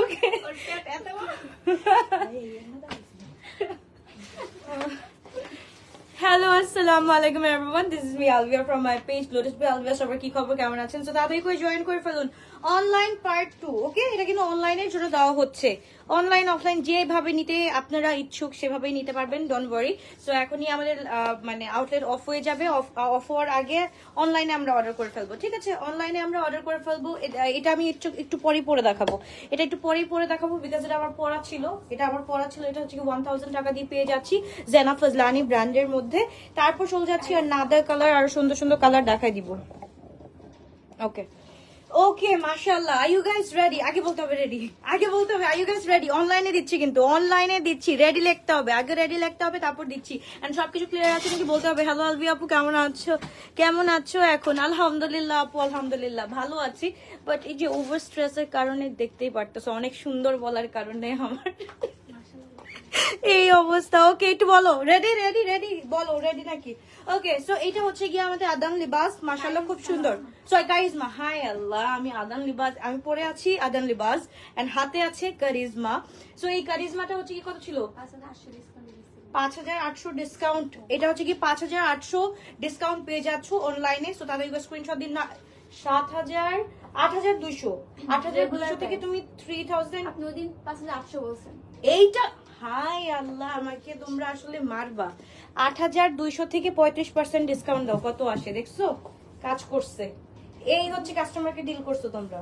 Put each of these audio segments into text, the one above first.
ওকে hello আসসালামু আলাইকুম everyone, this is me Alvia from my page lotus B Alvia. সবার কি খবর, কেমন আছেন? সো তাড়াতাড়ি করে জয়েন করে ফেলুন অনলাইন পার্ট 2। ওকে, এটা কিন্তু অনলাইনের জন্য দেওয়া হচ্ছে। অনলাইন অফলাইন যেভাবে নিতে আপনারা ইচ্ছুক সেভাবেই নিতে পারবেন, ডোন্ট ওয়ারি। সো এখনই আমাদের মানে আউটলেট অফ হয়ে যাবে, অফ হওয়ার আগে অনলাইনে আমরা অর্ডার করে ফেলবো। ঠিক আছে, অনলাইনে আমরা অর্ডার করে ফেলবো। এটা আমি একটু পরেই পরে দেখাবো, এটা একটু পরেই পরে দেখাবো, বিকজ এটা আমার পড়া ছিল। এটা হচ্ছে 1000 টাকা দিয়ে পেয়ে যাচ্ছি জেনা ফজলানি ব্র্যান্ডের মধ্যে। তারপর চলে যাচ্ছি আর নাদার কালার, আর সুন্দর সুন্দর কালার দেখাই দিব। ওকে ওকে মাশাআল্লাহ, আর ইউ গাইস রেডি? আগে বলতে হবে রেডি, আগে বলতে হবে আর ইউ গাইস রেডি? অনলাইনে দিচ্ছি, কিন্তু অনলাইনে দিচ্ছি, রেডি লিখতে হবে, আগে রেডি লিখতে হবে তারপর দিচ্ছি। এন্ড সবকিছু ক্লিয়ার আছে নাকি বলতে হবে। হ্যালো আলভি আপু, কেমন আছো? কেমন আছো এখন? আলহামদুলিল্লাহ আপু, আলহামদুলিল্লাহ ভালো আছি। বাট এই যে ওভার স্ট্রেসের কারণে দেখতেই পারতেছো, অনেক সুন্দর বলার কারণে আমার এই অবস্থা। ওকে একটু বলো রেডি রেডি রেডি, বলো রেডি নাকি? ওকে, সো এটা হচ্ছে গিয়ে আমাদের আদান লিবাস, মাশাআল্লাহ খুব সুন্দর। সো কারিজমা, হাই আল্লাহ, আমি আদান লিবাস, আমি পরে আছি আদান লিবাস এন্ড হাতে আছে কারিজমা। সো এই কারিজমাটা হচ্ছে কি কত ছিল? 5800 ডিসকাউন্ট। এটা হচ্ছে কি 5800 ডিসকাউন্ট পেয়ে যাচ্ছ অনলাইনে। সো তাদের স্ক্রিনশট দিন না। 8200 থেকে তুমি 3000, আপনি ওই দিন 5800 বলছেন। এইটা হাই আল্লাহ, আমাকে তোমরা আসলে মারবা। 8200 থেকে 35% ডিসকাউন্ট দাও, কত আসে দেখছো? কাজ করছে। এই হচ্ছে কাস্টমারকে ডিল করছো তোমরা।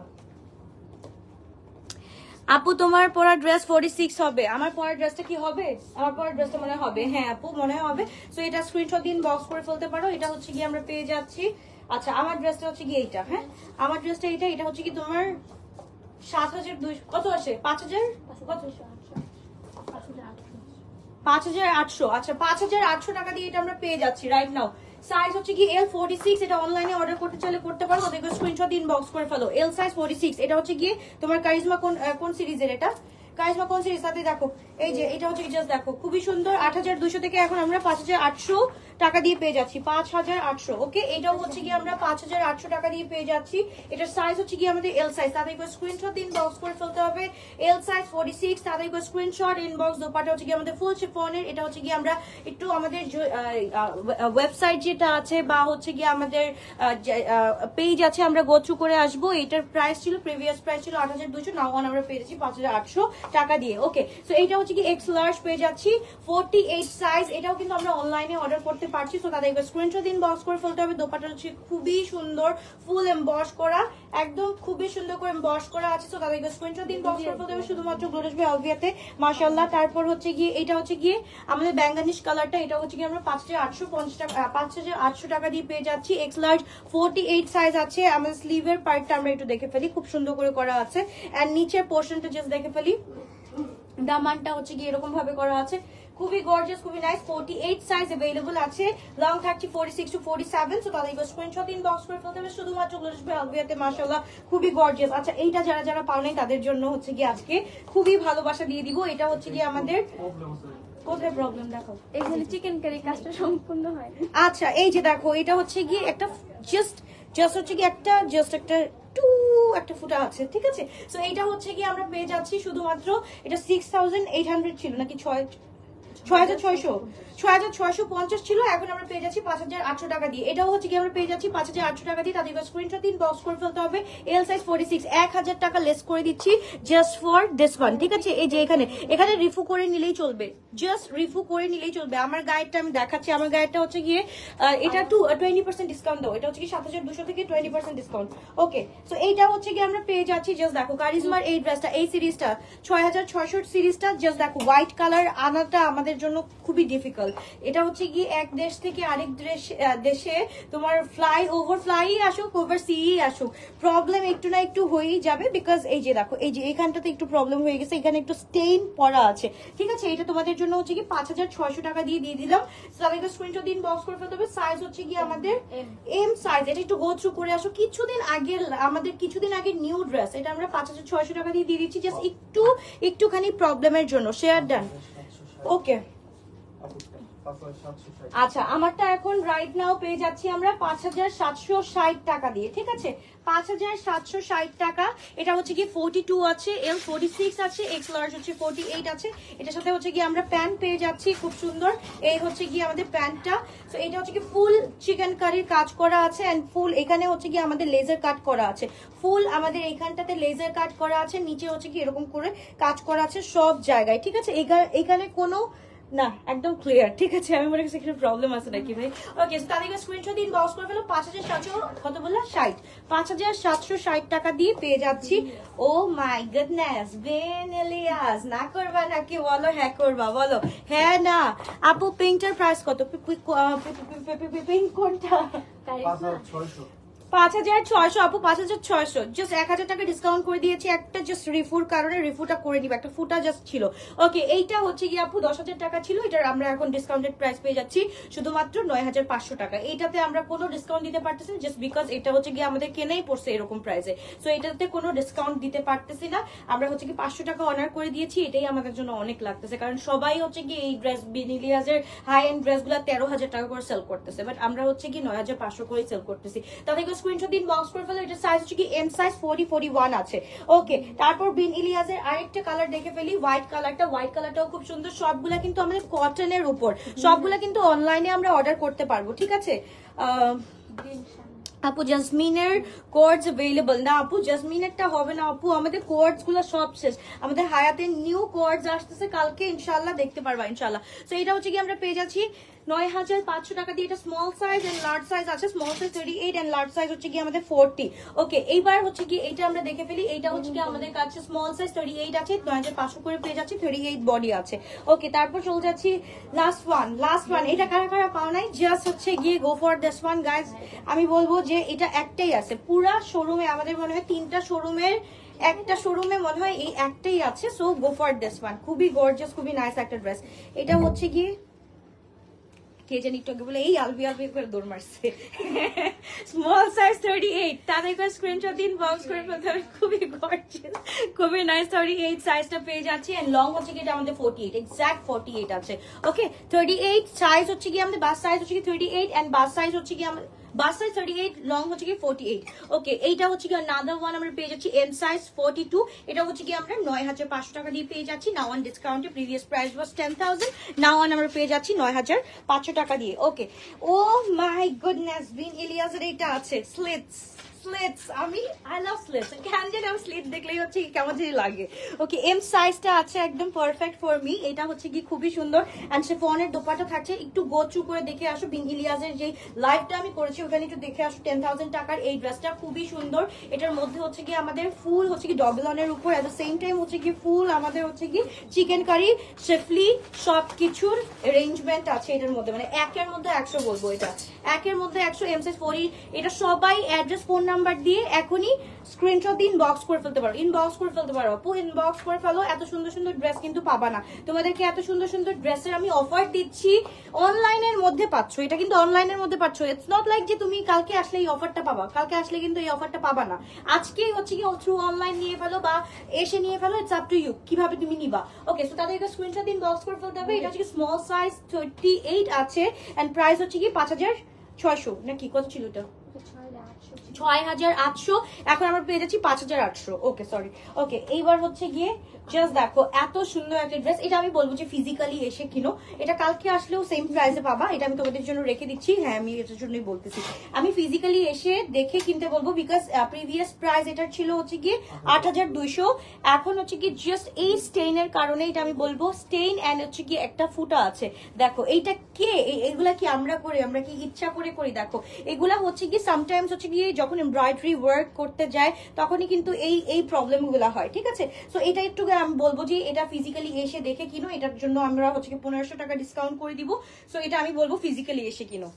আপু তোমার পরা ড্রেস 46 হবে। আমার পরা ড্রেসটা কি হবে? আমার পরা ড্রেসটা মনে হবে, হ্যাঁ আপু মনে হবে। সো এটা স্ক্রিনশট দিন, বক্স করে ফেলতে পারো। এটা হচ্ছে কি আমরা পেয়ে যাচ্ছি। আচ্ছা, আমার ড্রেসটা হচ্ছে কি এইটা, হ্যাঁ আমার ড্রেসটা এটা হচ্ছে কি তোমার 7200 কত আসে? 5000 কত? 5800। আচ্ছা 5800 টাকা দিয়ে এটা আমরা পেয়ে যাচ্ছি রাইট নাও। সাইজ হচ্ছে কি L46। এটা অনলাইনে অর্ডার করতে চাইলে করতে পারো, দেখো স্ক্রিনশট দিন, বক্স করে ফেলো। L size 46। এটা হচ্ছে কি তোমার কারিজমা কোন সিরিজের? এটা কারিজমা কোন সিরিজ? সাথে দেখো এই যে এটা হচ্ছে জাস্ট দেখো খুবই সুন্দর। 8200 থেকে এখন আমরা 5800 টাকা দিয়ে পেয়ে যাচ্ছি। 5800। ওকে, এটাও হচ্ছে কি আমরা 5800 টাকা দিয়ে পেয়ে যাচ্ছি। এটার সাইজ হচ্ছে কি আমাদের এল সাইজ। তাদের স্ক্রিনশট দিন, বক্স করে ফেলতে হবে। এল সাইজ 46। তাদের স্ক্রিনশট ইনবক্স। দোপাটা হচ্ছে কি আমাদের ফুল শিফনের। এটা হচ্ছে কি আমরা একটু আমাদের ওয়েবসাইট যেটা আছে বা হচ্ছে কি আমাদের পেজ আছে, আমরা গো থ্রু করে আসবো। এটার প্রাইস ছিল, প্রিভিয়াস প্রাইস ছিল 8200, নাও আমরা পেয়ে যাচ্ছি 5800 টাকা দিয়ে। ওকে, সো এটা হচ্ছে কি এক্স লার্জ পেয়ে যাচ্ছি 48 সাইজ। এটাও কিন্তু আমরা অনলাইনে অর্ডার করতে পারছি। তো তাদের স্ক্রিনশট দিন, বক্স করে ফেলতে হবে। দোপাটা হচ্ছে খুবই সুন্দর, ফুল এমবস করা, একদম খুবই সুন্দর করে এমবস করা আছে। তো তাদের স্ক্রিনশট দিন, বক্স করে ফেলতে হবে শুধুমাত্র গ্লোটাস বাই আলভিয়াতে, মাশাআল্লাহ। তারপর হচ্ছে গিয়ে এটা হচ্ছে গিয়ে আমাদের ব্যাঙ্গানিশ কালারটা। এটা হচ্ছে কি আমরা 5850 টাকা 5800 টাকা দিয়ে পেয়ে যাচ্ছি। এক্স লার্জ 48 সাইজ আছে। আমাদের স্লিভের পার্টটা আমরা একটু দেখে ফেলি, খুব সুন্দর করে করা আছে। এন্ড নিচের পোর্শনটা জাস্ট দেখে ফেলি, দামানটা হচ্ছে কি এরকম ভাবে করা আছে, খুবই গর্জিয়াস, খুবই নাইস। 48 সাইজ अवेलेबल আছে, লং থাকছে 46 টু 47। সো তাদের স্ক্রিনশট ইনবক্স করে ফেলতে হবে শুধুমাত্র গ্লোটাস বাই আলভিয়াতে, মাশাআল্লাহ খুবই গর্জিয়াস। আচ্ছা, এইটা যারা যারা পাও নাই তাদের জন্য হচ্ছে কি আজকে খুবই ভালোবাসা দিয়ে দিব। এটা হচ্ছে কি আমাদের কোথায় প্রবলেম দেখো, এখানে চিকেন কারি কাজটা সম্পূর্ণ হয়। আচ্ছা এই যে দেখো, এটা হচ্ছে কি একটা জাস্ট হচ্ছে কি একটা একটা ফুটা আছে, ঠিক আছে। সো এইটা হচ্ছে কি আমরা পেয়ে যাচ্ছি শুধুমাত্র, এটা 6800 ছিল নাকি 6650 ছিল, এখন আমরা পেয়ে যাচ্ছি 5800 টাকা দিয়ে। এটাও হচ্ছে কি আমরা পেয়ে যাচ্ছি 5800 টাকা দিয়ে। তাদের স্ক্রিনশট দিন, বক্স করে ফেলতে হবে। এল সাইজ 46, 1000 টাকা লেস করে দিচ্ছি জাস্ট ফর দিস ওয়ান, ঠিক আছে। এই যে এখানে রিফু করে নিলেই চলবে, জাস্ট রিফু করে নিলেই চলবে। আমার গাইডটা আমি দেখাচ্ছি, আমার গাইডটা হচ্ছে গিয়ে এটা 20% ডিসকাউন্ট দাও। এটা হচ্ছে কি 7200 থেকে 20% ডিসকাউন্ট। ওকে, সো এইটা হচ্ছে কি আমরা পেয়ে যাচ্ছি জাস্ট দেখো কারিজমার এই ড্রেসটা, এই সিরিজটা 6600 সিরিজটা, জাস্ট দেখো হোয়াইট কালার আনাটা আমাদের জন্য খুবই ডিফিকাল্ট। এটা হচ্ছে কি এক দেশ থেকে আরেক দেশে তোমার ফ্লাই আসুক, ওভার সি আসুক, প্রবলেম একটু না একটু হয়েই যাবে। বিকজ এই যে দেখো, এই যে এখানটাতে একটু প্রবলেম হয়ে গেছে, এখানে একটু স্টেইন পড়া আছে, ঠিক আছে। এটা তোমাদের জন্য হচ্ছে কি 5600 টাকা দিয়ে দিলাম। তাদেরকে স্ক্রিনশট দিন, বক্স করে ফেলতে হবে। সাইজ হচ্ছে কি আমাদের এম সাইজ। এটা একটু গো থ্রু করে আসো। কিছুদিন আগে নিউ ড্রেস, এটা আমরা 5600 টাকা দিয়ে দিচ্ছি, জাস্ট একটুখানি প্রবলেমের জন্য। Share done. ওকে, আচ্ছা আমারটা এখন রাইট নাও পেয়ে যাচ্ছি আমরা 5760 টাকা দিয়ে, ঠিক আছে 5760 টাকা। এটা হচ্ছে কি 42 আছে, L46 আছে, এক্স লার্জ হচ্ছে 48 আছে। এটার সাথে হচ্ছে কি আমরা প্যান্ট পেয়ে যাচ্ছি খুব সুন্দর, এই হচ্ছে কি আমাদের প্যান্টটা। তো এটা হচ্ছে কি ফুল চিকেন কারির কাজ করা আছে এন্ড ফুল এখানে হচ্ছে কি আমাদের লেজার কাট করা আছে, ফুল আমাদের এইখানটাতে লেজার কাট করা আছে, নিচে হচ্ছে কি এরকম করে কাজ করা আছে সব জায়গায়, ঠিক আছে। এখানে কোনো না একদম ক্লিয়ার, ঠিক আছে। আমি মনে করছি এখানে প্রবলেম আছে নাকি ভাই। ওকে তাদেরকে স্ক্রিনশট দিন, বক্স করে ফেলো। 5700 কত বললাম 60, 5760 টাকা দিয়ে পেয়ে যাচ্ছি। ও মাই গুডনেস বেন এলিয়াস, না করবা নাকি বলো? হ্যাঁ করবা, বলো হ্যাঁ না। আপু পিঙ্কটার প্রাইস কত? পিঙ্ক কোনটা? 5600 আপু, 5600 জাস্ট 1000 টাকা ডিসকাউন্ট করে দিয়েছি একটা, জাস্ট রিফুর কারণে রিফুটা করে দিবে, একটা ফুটা জাস্ট ছিল। ওকে এইটা হচ্ছে কি আপু 10,000 টাকা ছিল, এটার আমরা এখন ডিসকাউন্টেড প্রাইস পেয়ে যাচ্ছি শুধুমাত্র 9500 টাকা। এইটাতে আমরা কোনো ডিসকাউন্ট দিতে পারতেছি না, জাস্ট বিকজ এটা হচ্ছে কি আমাদের কেনাই পড়ছে এরকম প্রাইসে, সো এটাতে কোনো ডিসকাউন্ট দিতে পারতেছি না। আমরা হচ্ছে কি 500 টাকা অনার করে দিয়েছি, এটাই আমাদের জন্য অনেক লাগতেছে, কারণ সবাই হচ্ছে কি এই ড্রেস বিনিলিয়াজের হাই এন্ড ড্রেসগুলো 13,000 টাকা করে সেল করতেছে, বাট আমরা হচ্ছে কি 9500 করে সেল করতেছি। তাদের স্ক্রিনশট দিন, বক্স করে ফেলো। এটা সাইজ হচ্ছে কি এম সাইজ 40-41 আছে। ওকে তারপর বিন ইলিয়াসের আরেকটা কালার দেখে ফেলি, হোয়াইট কালারটা। হোয়াইট কালারটাও খুব সুন্দর, সবগুলা কিন্তু আমাদের কটনের উপর, সবগুলা কিন্তু অনলাইনে আমরা অর্ডার করতে পারবো, ঠিক আছে। আপু জাসমিনের কোডস अवेलेबल না আপু, জাসমিনেরটা হবে না আপু, আমাদের কোডস গুলো সব শেষ। আমাদের হায়াতের নিউ কোডস আসতেছে কালকে, ইনশাআল্লাহ দেখতে পারবা ইনশাআল্লাহ। সো এটা হচ্ছে কি আমরা পেয়ে যাচ্ছি 9500 টাকা দিয়ে। এটা small size and large size আছে, small size 38 and large size হচ্ছে কি আমাদের 40। ওকে এইবার হচ্ছে কি এটা আমরা দেখে ফেলি, এইটা হচ্ছে কি আমাদের কাছে স্মল সাইজ 38 আছে, 9500 করে পেয়ে যাচ্ছি, 38 বডি আছে। ওকে তারপর চলে যাচ্ছি লাস্ট ওয়ান। এটা কারা কারা পাও নাই, জাস্ট হচ্ছে গিয়ে go for this one guys. আমি বলবো যে এটা একটাই আছে পুরা শোরুমে, আমাদের মনে হয় 3টা শোরুমের একটা শোরুমে মনে হয় এই একটাই আছে, so go for this one. খুবই গর্জিয়াস, খুবই নাইস একটা ড্রেস। এটা হচ্ছে গিয়ে কে জানি একটু আগে বলে এই আলবি করে দৌড় মারছে। স্মল সাইজ 38, তাদেরকে স্ক্রিনশট দিন, বক্স করে ফেলতে হবে। খুবই গর্জিয়াস, খুবই নাইস 38 সাইজটা পেয়ে যাচ্ছি। এন্ড লং হচ্ছে কি এটা আমাদের 48, এক্সাক্ট 48 আছে। ওকে 38 সাইজ হচ্ছে কি আমাদের, বাস সাইজ হচ্ছে কি 38 এন্ড বাস সাইজ হচ্ছে কি আমাদের বাস সাইজ 38, লং হচ্ছে কি 48। ওকে এইটা হচ্ছে কি আনাদার ওয়ান আমরা পেয়ে যাচ্ছি এম সাইজ 42। এটা হচ্ছে কি আমরা 9500 টাকা দিয়ে পেয়ে যাচ্ছি, নাও অন ডিসকাউন্টে। Previous price was 10,000, now on আমরা পেয়ে যাচ্ছি 9500 টাকা দিয়ে। ওকে ও মাই গুডনেস বিন ইলিয়াসের এটা আছে স্লিটস। আমি আই লাভ স্লিটস, ক্যান্ডেড আমি স্লিট দেখলেই হচ্ছে কেমন জানি লাগে। ওকে এম সাইজটা আছে একদম পারফেক্ট ফর মি। এটা হচ্ছে কি খুবই সুন্দর এন্ড শিফনের দোপাট্টা থাকছে। একটু গোচু করে দেখে আসো বিন ইলিয়াসের যে লাইভটা আমি করেছি ওখানে একটু দেখে আসো। 10,000 টাকার এই ড্রেসটা খুবই সুন্দর। এটার মধ্যে হচ্ছে কি আমাদের ফুল হচ্ছে কি ডবল অনের উপর, এট দ্য সেম টাইম হচ্ছে কি ফুল আমাদের হচ্ছে কি চিকেন কারি শেফলি সবকিছুর অ্যারেঞ্জমেন্ট আছে এটার মধ্যে, মানে 1-এর মধ্যে 100 বলবো। এটা 1-এর মধ্যে 100 এম সাইজ 40। এটা সবাই অ্যাড্রেস ফোন নাম্বার দিয়ে এখনই স্ক্রিনশট দিয়ে ইনবক্স করে ফেলতে পারো, ইনবক্স করে ফেলতে পারো আপু, ইনবক্স করে ফেলো। এত সুন্দর সুন্দর ড্রেস কিন্তু পাবা না, তোমাদেরকে এত সুন্দর সুন্দর ড্রেসের আমি অফার দিচ্ছি, অনলাইনের মধ্যে পাচ্ছ। এটা কিন্তু অনলাইনের মধ্যে পাচ্ছ, ইটস নট লাইক যে তুমি কালকে আসলে এই অফারটা পাবা, কালকে আসলে কিন্তু এই অফারটা পাবা না। আজকেই হচ্ছে কি থ্রু অনলাইন নিয়ে ফেলো বা এসে নিয়ে ফেলো, ইটস আপ টু ইউ কিভাবে তুমি নিবা। ওকে সো তাদেরকে স্ক্রিনশট দিয়ে ইনবক্স করে ফেলতে হবে। এটা হচ্ছে স্মল সাইজ 38 আছে এন্ড প্রাইস হচ্ছে কি 5600 নাকি কত ছিল এটা, 6800। এখন আমরা পেয়ে যাচ্ছি 5800। ওকে সরি। ওকে এইবার হচ্ছে গিয়ে জাস্ট দেখো এত সুন্দর একটা ড্রেস। এটা আমি বলবো যে ফিজিক্যালি এসে কিনো, এটা কালকে আসলেও সেম প্রাইসে পাবা। এটা আমি তোমাদের জন্য রেখে দিচ্ছি, হ্যাঁ আমি এটার জন্যই বলতেছি। আমি ফিজিক্যালি এসে দেখে কিনতে বলবো, বিকজ প্রিভিয়াস প্রাইস এটার ছিল হচ্ছে গিয়ে 8200। এখন হচ্ছে কি জাস্ট এই স্টেইনের কারণে এটা আমি বলবো স্টেইন এন্ড হচ্ছে কি একটা ফুটা আছে। দেখো এইটা কে, এগুলা কি আমরা করি, আমরা কি ইচ্ছা করে করি? দেখো এগুলা হচ্ছে কি সামটাইমস হচ্ছে গিয়ে যখন এমব্রয়ডারি ওয়ার্ক করতে যায় তখনই কিন্তু এই প্রবলেম গুলা হয়, ঠিক আছে। সো এটা একটু আমি বলবো যে এটা ফিজিক্যালি এসে দেখে কিনো, এটার জন্য আমরা হচ্ছে কি 1500 টাকা ডিসকাউন্ট করে দিব। সো এটা আমি বলবো ফিজিক্যালি এসে কিনো,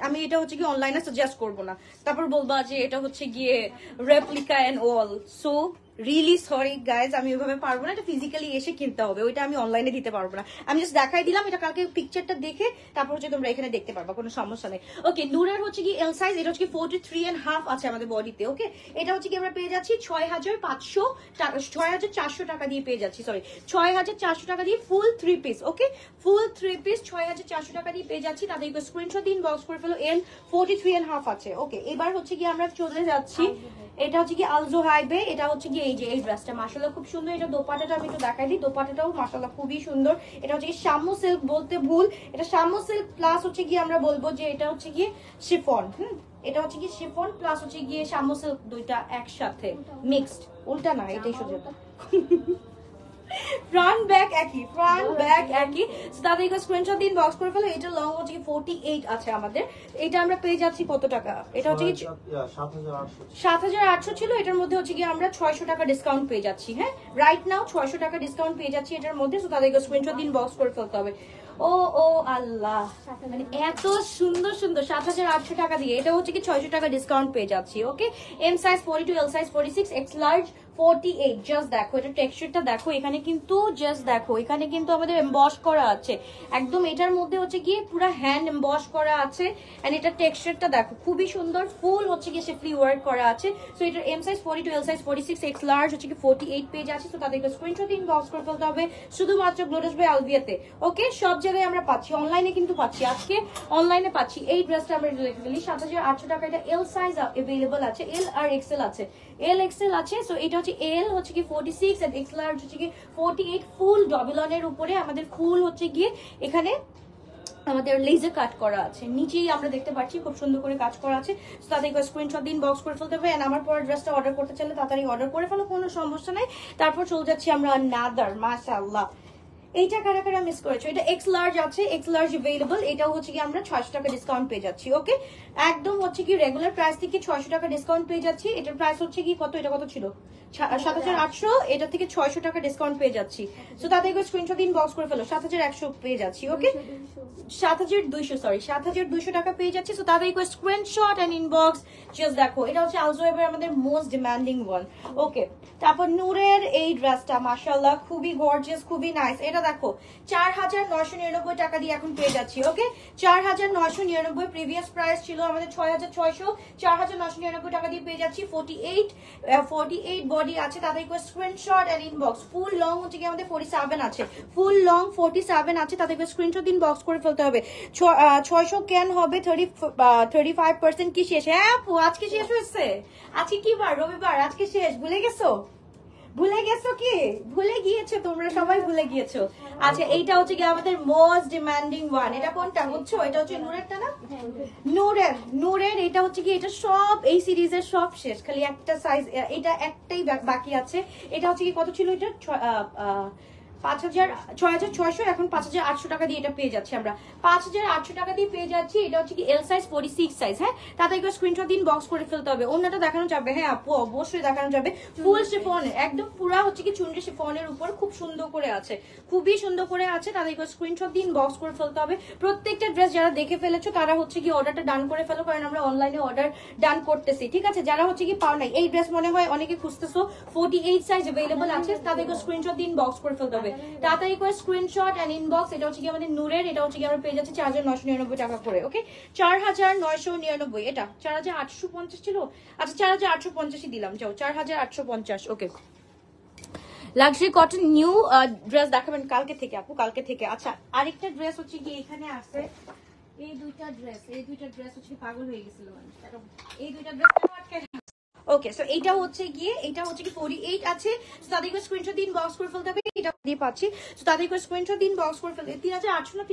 আমি এটা হচ্ছে কি অনলাইনে সাজেস্ট করবো না, তারপর বলবা যে এটা হচ্ছে গিয়ে রেপ্লিকা এন্ড অল। সো রিয়েলি সরি গাইজ, আমি ওইভাবে পারবো না, এটা ফিজিক্যালি এসে কিনতে হবে, ওইটা আমি অনলাইনে দিতে পারবো না। আমি জাস্ট দেখাই দিলাম, এটা কালকে পিকচারটা দেখে তারপর হচ্ছে তোমরা এখানে দেখতে পারবা, কোনো সমস্যা নেই। ওকে, নূরের হচ্ছে কি এল সাইজ, এটা হচ্ছে কি 43.5 আছে আমাদের বডিতে। ওকে, এটা হচ্ছে কি আমরা পেয়ে যাচ্ছি 6,500 টাকা, 6,400 টাকা দিয়ে পেয়ে যাচ্ছি, সরি 6,400 টাকা দিয়ে ফুল 3 পিস। ওকে, ফুল 3 পিস 6,400 টাকা দিয়ে পেয়ে যাচ্ছি। তাদেরকে স্ক্রিনশট দিন, বক্স করে ফেলো। এল 43.5 আছে। ওকে, এবার হচ্ছে কি আমরা চলে যাচ্ছি, এটা হচ্ছে কি আলজো হাইবে, এটা হচ্ছে কি এই যে এই ড্রেসটা মাশাআল্লাহ খুব সুন্দর। এটা দোপাট্টাটা আমি একটু দেখাই দিই, দোপাট্টাটাও মাশাআল্লাহ খুবই সুন্দর। এটা হচ্ছে কি শাম্মু সিল্ক বলতে ভুল, এটা শাম্মু সিল্ক প্লাস হচ্ছে কি আমরা বলবো যে এটা হচ্ছে কি শিফন। এটা হচ্ছে কি শিফন প্লাস হচ্ছে গিয়ে শাম্মু সিল্ক, দুইটা একসাথে মিক্সড, উল্টা না, এটাই সোজা। ফ্রন্ট ব্যাক একই, ফ্রন্ট ব্যাক একই। তাদেরকে স্ক্রিনশট দিন, বক্স করে ফেলো। এটা লং হচ্ছে কি 48 আছে আমাদের। এটা আমরা পেয়ে যাচ্ছি কত টাকা, এটা হচ্ছে কি 7,800 ছিল, এটার মধ্যে হচ্ছে কি আমরা 600 টাকা ডিসকাউন্ট পেয়ে যাচ্ছি। হ্যাঁ, রাইট নাও 600 টাকা ডিসকাউন্ট পেয়ে যাচ্ছি এটার মধ্যে। তো তাদেরকে স্ক্রিনশট দিন, বক্স করে ফেলতে হবে। ও ও আল্লাহ, মানে এত সুন্দর সুন্দর 7,800 টাকা দিয়ে এটা হচ্ছে কি 600 টাকা ডিসকাউন্ট পেয়ে যাচ্ছি। Okay, M size 42, L size 46, X large 48। Just দেখো এটা টেক্সচারটা দেখো, এখানে কিন্তু জাস্ট দেখো এখানে কিন্তু আমাদের এমবস করা আছে একদম, এটার মধ্যে হচ্ছে কি পুরো হ্যান্ড এমবস করা আছে। এন্ড এটা টেক্সচারটা দেখো খুবই সুন্দর, ফুল হচ্ছে কি শিফলি ওয়ার্ক করা আছে। সো এটার M size 42, L size 46, X large হচ্ছে কি 48 পেজ আছে। তো তাদেরকে স্ক্রিনশট দিন, বক্স করে ফেলতে হবে শুধুমাত্র গ্লোটাস বাই আলবিয়াতে। ওকে, সব জায়গায় আমরা পাচ্ছি, অনলাইনে কিন্তু পাচ্ছি, আজকে অনলাইনে পাচ্ছি। এই ড্রেসটা আমরা লিখে ফেলি 7,800 টাকা। এটা এল সাইজ अवेलेबल আছে, এল আর এক্সেল আছে, এল এক্সেল আছে। সো এটা হচ্ছে এল হচ্ছে কি 46 এন্ড এক্স লার্জ হচ্ছে কি 48। ফুল ডবলনের উপরে আমাদের ফুল হচ্ছে গিয়ে এখানে আমাদের লেজার কাট করা আছে, নিচেই আমরা দেখতে পাচ্ছি খুব সুন্দর করে কাজ করা আছে। তাদেরকে স্ক্রিনশট দিন, বক্স করে ফেলতে হবে। এন্ড আমার পরে ড্রেসটা অর্ডার করতে চাইলে তাড়াতাড়ি অর্ডার করে ফেলো, কোনো সমস্যা নাই। তারপর চলে যাচ্ছি আমরা নাদার, মাশাআল্লাহ এইটা কারা কারা মিস করেছো। এটা এক্স লার্জ আছে, এক্স লার্জ अवेलेबल। এটাও হচ্ছে কি আমরা 600 টাকা ডিসকাউন্ট পেয়ে যাচ্ছি। ওকে, একদম হচ্ছে কি রেগুলার প্রাইস থেকে 600 টাকা ডিসকাউন্ট পেয়ে যাচ্ছি। এটার প্রাইস হচ্ছে কি কত, এটা কত ছিল 7,800, এটা থেকে 600 টাকা ডিসকাউন্ট পেয়ে যাচ্ছি। সো তাদেরকে স্ক্রিনশট দিন, বক্স করে ফেলো। 7,100 পেয়ে যাচ্ছি। ওকে, 7,200 সরি 7,200 টাকা পেয়ে যাচ্ছি। সো তাদেরকে স্ক্রিনশট এন্ড ইনবক্স জাস্ট দেখো, এটা হচ্ছে আলজো এবার আমাদের মোস্ট ডিমান্ডিং ওয়ান। ওকে, তারপর নূরের এই ড্রেসটা মাশাআল্লাহ খুবই গর্জিয়াস, খুবই নাইস। এটা দেখো 4,999 টাকা দিয়ে এখন পেয়ে যাচ্ছি। ওকে, 4,999, প্রিভিয়াস প্রাইস ছিল আমাদের 6,600, 4,999 টাকা দিয়ে পেয়ে যাচ্ছি। 48 বডি আছে। তাদেরকে screenshot and inbox. Full long হচ্ছে কি আমাদের 47 আছে, ফুল লং 47 আছে। তাদেরকে স্ক্রিনশট দিন, বক্স করে ফেলতে হবে। 600 ক্যান হবে 35% কি শেষ? হ্যাঁ আপু, আজকে শেষ হয়েছে। আজকে কি বার? রবিবার, আজকে শেষ। ভুলে গেছো? ভুলে গেছো কি? ভুলে গিয়েছো তোমরা, সবাই ভুলে গিয়েছো। আচ্ছা, এইটা হচ্ছে কি আমাদের মোস্ট ডিমান্ডিং ওয়ান। এটা কোনটা বুঝছো? এটা হচ্ছে নূরেরটা না? নূরের এটা হচ্ছে কি, এটা সব এই সিরিজের সব শেষ, খালি একটা সাইজ, এটা একটাই বাকি আছে। এটা হচ্ছে কি কত ছিল এটা 6,600, এখন 5,800 টাকা দিয়ে এটা পেয়ে যাচ্ছি আমরা। 5,800 টাকা দিয়ে পেয়ে যাচ্ছি। এটা হচ্ছে কি এল সাইজ 46 সাইজ। হ্যাঁ, তাদেরকে স্ক্রিনশট দিন, বক্স করে ফেলতে হবে। অন্যটা দেখানো যাবে? হ্যাঁ আপু, অবশ্যই দেখানো যাবে। ফুল শিফনের, একদম পুরা হচ্ছে কি চুনরি শিফনের উপর খুব সুন্দর করে আছে, খুবই সুন্দর করে আছে। তাদেরকে স্ক্রিনশট দিন, বক্স করে ফেলতে হবে। প্রত্যেকটা ড্রেস যারা দেখে ফেলেছো তারা হচ্ছে কি অর্ডারটা ডান করে ফেলো, কারণ আমরা অনলাইনে অর্ডার ডান করতেছি। ঠিক আছে, যারা হচ্ছে কি পাও নাই, এই ড্রেস মনে হয় অনেকে খুঁজতেছো, 48 সাইজ अवेलेबल আছে। তাদেরকে স্ক্রিনশট দিন, বক্স করে ফেলতে হবে। তাড়াতাড়ি করে স্ক্রিনশট এন্ড ইনবক্স। এটা হচ্ছে কি আমাদের নূরের, এটা হচ্ছে কি আমরা পেয়ে যাচ্ছি 4,999 টাকা করে। ওকে, 4,999, এটা 4,850 ছিল। আচ্ছা, 4,850 দিলাম, যাও 4,850। ওকে, লাক্সারি কটন নিউ ড্রেস দেখাবেন কালকে থেকে আপু, কালকে থেকে। আচ্ছা, আরেকটা ড্রেস হচ্ছে কি এখানে আছে, এই দুইটা ড্রেস হচ্ছে পাগল হয়ে গেছিল মানুষ, এই দুইটা ড্রেস আটকে। ওকে, সো এটা হচ্ছে কি 48 আছে। সো তাদেরকে স্ক্রিনশট দিন, বক্স করে ফেলতে হবে। এটা দিয়ে পাচ্ছি। সো তাদেরকে স্ক্রিনশট দিন, বক্স করে ফেলতে 3,800 না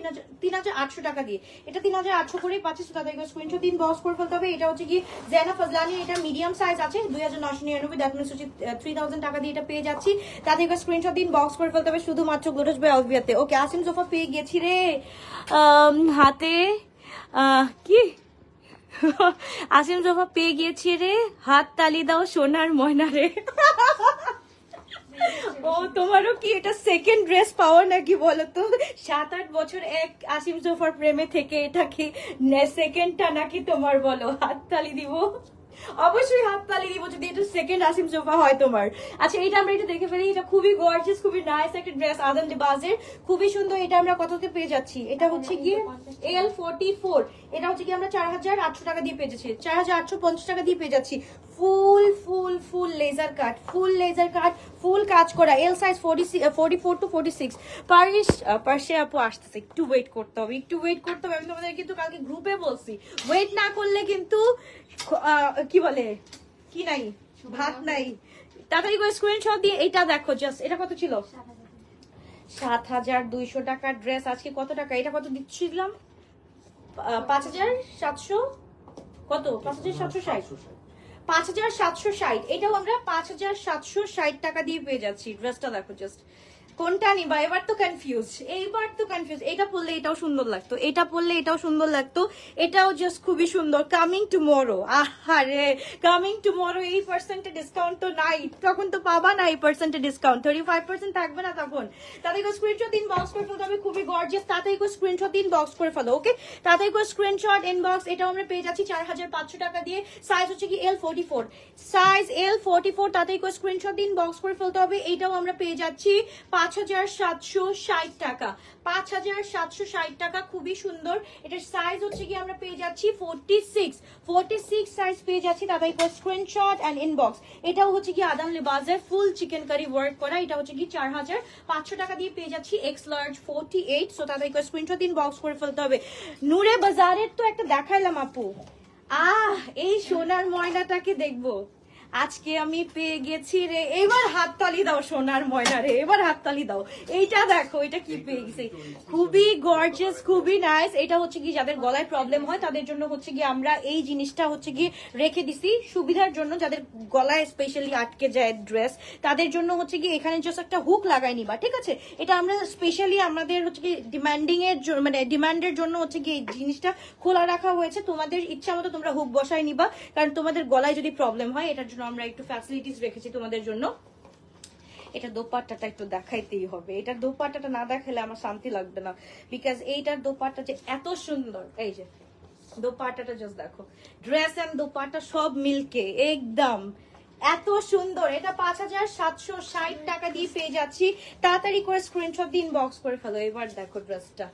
3,800 টাকা দিয়ে, এটা 3,800 করেই পাচ্ছি। সো তাদেরকে স্ক্রিনশট দিন, বক্স করে ফেলতে হবে। এটা হচ্ছে কি জেনা ফজলানি, এটা মিডিয়াম সাইজ আছে, 2,999, দ্যাট মিন্স হচ্ছে 3,000 টাকা দিয়ে এটা পেয়ে যাচ্ছি। তাদেরকে স্ক্রিনশট দিন, বক্স করে ফেলতে হবে শুধুমাত্র গ্লোটাস বাই আলবিয়াতে। ওকে, আসিম জোফা পেয়ে গেছি রে হাতে, কি আসিম জোফা পেয়ে গিয়েছি রে, হাত তালি দাও সোনার ময়না রে। ও, তোমারও কি এটা সেকেন্ড ড্রেস পাওয়া নাকি বলো তো? 7-8 বছর এক আসিম জোফার প্রেমে থেকে এটা কি সেকেন্ডটা নাকি তোমার? বলো, হাত তালি দিব। অবশ্যই হাত তালি দিব যদি এটা সেকেন্ড আসিম সোফা হয় তোমার। আচ্ছা এটা আমরা এটা দেখে ফেলি, এটা খুবই গর্জিয়াস, খুবই নাইস একটা ড্রেস, আদান লিবাসের, খুবই সুন্দর। এটা আমরা কততে পেয়ে যাচ্ছি? এটা হচ্ছে গিয়ে L44, এটা হচ্ছে কি আমরা 4800 টাকা দিয়ে পেয়ে যাচ্ছি, 4850 টাকা দিয়ে পেয়ে যাচ্ছি। ফুল ফুল ফুল লেজার কাট, ফুল লেজার কাট, ফুল কাজ করা, এল সাইজ 44 to 46। পার্সে আপু আসতেছে, একটু ওয়েট করতে হবে, একটু ওয়েট করতে হবে। আমি তোমাদের কিন্তু কালকে গ্রুপে বলছি, ওয়েট না করলে কিন্তু কি বলে, কি নাই, ভাত নাই। তাড়াতাড়ি করে স্ক্রিনশট দিয়ে এইটা দেখো জাস্ট, এটা কত ছিল? 7200 টাকার ড্রেস আজকে কত টাকা? এটা কত দিচ্ছিলাম? 5700, কত? 5760, 5760। এটাও আমরা 5760 টাকা দিয়ে পেয়ে যাচ্ছি। ড্রেসটা দেখো জাস্ট, কোনটা নিবা? এবার তো কনফিউজ, এইবার তো কনফিউজ। এটা পরলে এটাও সুন্দর লাগতো, এটা পরলে এটাও সুন্দর লাগতো, এটাও জাস্ট খুবই সুন্দর। কামিং টুমরো, আহারে কামিং টুমরো, এই পার্সেন্টে ডিসকাউন্ট তো নাই, তখন তো পাবা না এই পার্সেন্টে ডিসকাউন্ট, 35% থাকবে না তখন। তাতে করে স্ক্রিনশট ইনবক্স করে ফেলতে হবে, খুবই গর্জিয়াস। তাতেই করে স্ক্রিনশট ইনবক্স করে ফেলো, ওকে? তাতেই করে স্ক্রিনশট ইনবক্স। এটাও আমরা পেয়ে যাচ্ছি 4500 টাকা দিয়ে। সাইজ হচ্ছে কি L44, সাইজ L44। তাতেই করে স্ক্রিনশট ইনবক্স করে ফেলতে হবে। এইটাও আমরা পেয়ে যাচ্ছি 5760 টাকা, 5760 টাকা, খুবই সুন্দর। এটার সাইজ হচ্ছে কি আমরা পেয়ে যাচ্ছি 46 সাইজ পেয়ে যাচ্ছি। তাদের স্ক্রিনশট এন্ড ইনবক্স। এটাও হচ্ছে কি আদান লিবাসের ফুল চিকেন কারি ওয়ার্ক করা, এটা হচ্ছে কি 4500 টাকা দিয়ে পেয়ে যাচ্ছি, এক্স লার্জ 48। সো তাদের স্ক্রিনশট ইনবক্স করে ফেলতে হবে। নূরে বাজারের তো একটা দেখাইলাম আপু, এই সোনার ময়নাটাকে দেখবো আজকে আমি পেয়ে গেছি রে। এবার হাততালি দাও সোনার ময়না রে, এবার হাততালি দাও। এইটা দেখো, এটা কি পেয়ে গেছি, খুবই গর্জিয়াস, খুবই নাইস। এটা হচ্ছে কি যাদের গলায় প্রবলেম হয় তাদের জন্য হচ্ছে কি আমরা এই জিনিসটা হচ্ছে কি রেখে দিছি সুবিধার জন্য, যাদের গলায় স্পেশালি আটকে যায় ড্রেস, তাদের জন্য হচ্ছে কি এখানে জাস্ট একটা হুক লাগাই নিবা, ঠিক আছে? এটা আমরা স্পেশালি আমাদের হচ্ছে কি ডিমান্ডিং এর মানে ডিমান্ডের জন্য হচ্ছে কি এই জিনিসটা খোলা রাখা হয়েছে। তোমাদের ইচ্ছা মতো তোমরা হুক বসাই নিবা, কারণ তোমাদের গলায় যদি প্রবলেম হয় এটার জন্য আমরা একটু ফ্যাসিলিটিস রেখেছি তোমাদের জন্য। এটা দোপাট্টাটা একটু দেখাইতেই হবে, এটার দোপাট্টাটা না দেখালে আমার শান্তি লাগবে না, বিকজ এইটার দোপাট্টা যে এত সুন্দর। এই যে দোপাট্টাটা জাস্ট দেখো, ড্রেস এন্ড দোপাট্টা সব মিলকে একদম এত সুন্দর। এটা 5760 টাকা দিয়ে পেয়ে যাচ্ছি। তাড়াতাড়ি করে স্ক্রিনশট দিয়ে ইনবক্স করে ফেলো। এবার দেখো ড্রেসটা,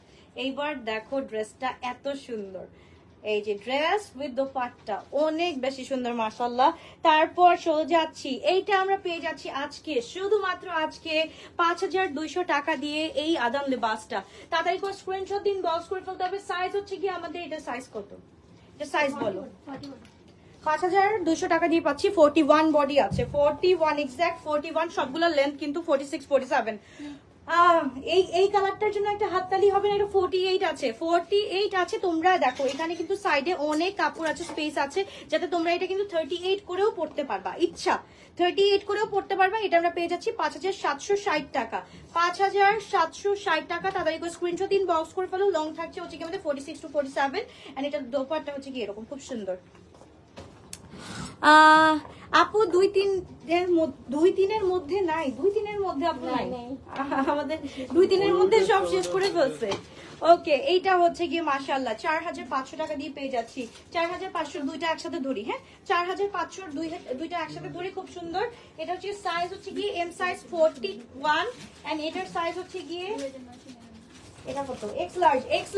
এইবার দেখো ড্রেসটা এত সুন্দর। এই যে ড্রেস উইথ দোপাট্টা অনেক বেশি সুন্দর মাশাআল্লাহ। তারপর চলে যাচ্ছি, এইটা আমরা পেয়ে যাচ্ছি আজকে, শুধুমাত্র আজকে 5200 টাকা দিয়ে এই আদান লিবাসটা। তাড়াতাড়ি করে স্ক্রিনশট দিন, বক্স করে ফেলতে হবে। সাইজ হচ্ছে কি আমাদের, এটা সাইজ কত? এটা সাইজ বলো। 5200 টাকা দিয়ে পাচ্ছি, 41 বডি আছে, 41 এক্সাক্ট 41, সবগুলো লেন্থ কিন্তু 46 47। এই কালারটার জন্য একটা হাততালি হবে না? এটা 48 আছে, 48 আছে। তোমরা দেখো এখানে কিন্তু সাইডে অনেক কাপড় আছে, স্পেস আছে, যাতে তোমরা এটা কিন্তু 38 করেও পড়তে পারবা, ইচ্ছা 38 করেও পড়তে পারবা। এটা আমরা পেয়ে যাচ্ছি 5760 টাকা, 5760 টাকা। তাদের স্ক্রিনশট ইনবক্স করে ফেলো। লং থাকছে হচ্ছে কি আমাদের 46 to 47, এন্ড এটা দোপাট্টা হচ্ছে কি এরকম খুব সুন্দর। আপু 2-3 মধ্যে নাই, 2-3 মধ্যে আপু নাই, আমাদের 2-3 মধ্যে সব শেষ করে ফেলছে। ওকে, এইটা হচ্ছে গিয়ে মাশাআল্লাহ 4500 টাকা দিয়ে পেয়ে যাচ্ছি। 4500 দুইটা একসাথে ধরি, হ্যাঁ 4500 দুইটা একসাথে ধরি, খুব সুন্দর। এটা হচ্ছে সাইজ হচ্ছে গিয়ে এম সাইজ 41, এন্ড এটার সাইজ হচ্ছে গিয়ে এটা কত? এক্স